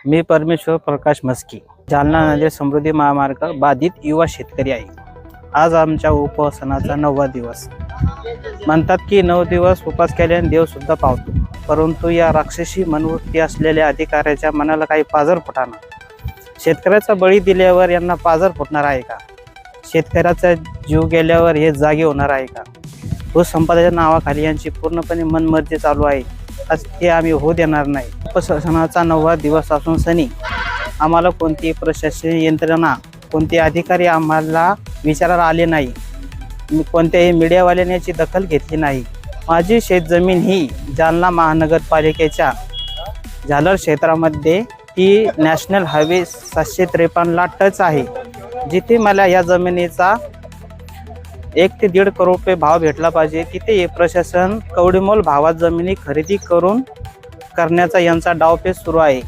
मी परमेश्वर प्रकाश मस्की, जालना नांदेड समृद्धी महामार्ग बाधित युवा शेतकरी आहे। आज आमच्या उपोषणाचा 9वा दिवस। म्हणतात की 9 दिवस उपास केल्याने देव सुद्धा पावतो, परंतु या राक्षसी मनवृत्ती असलेल्या अधिकाऱ्याच्या मनाला काही पाझर फुटाना। शेतकऱ्याचा बळी दिल्यावर यांना पाझर फुटणार आहे का? शेतकऱ्याचा जीव गेल्यावर हे जागे होणार आहे का? भूसंपदेच्या नावाखाली यांची पूर्णपणे मनमर्जी चालू आहे, आज ते आम्ही होऊ देणार नाही। उपोषणाचा 9वा दिवस असून सनी आम्हाला कोणती प्रशासकीय यंत्रणा, कोणते अधिकारी आम्हाला विचारायला आले नाही, कोणत्याही मीडियावाल्याने याची दखल घेतली नाही। माझी शेतजमीन ही जालना महानगरपालिकेच्या झालर क्षेत्रामध्ये ती नॅशनल हायवे 753ला टच आहे, जिथे मला या जमिनीचा 1 ते 1.5 करोड रुपये भाव भेटला पाहिजे। तिथे हे प्रशासन कवडीमोल भावात जमिनी खरेदी करण्याचा यांचा डावपेच सुरू आहे।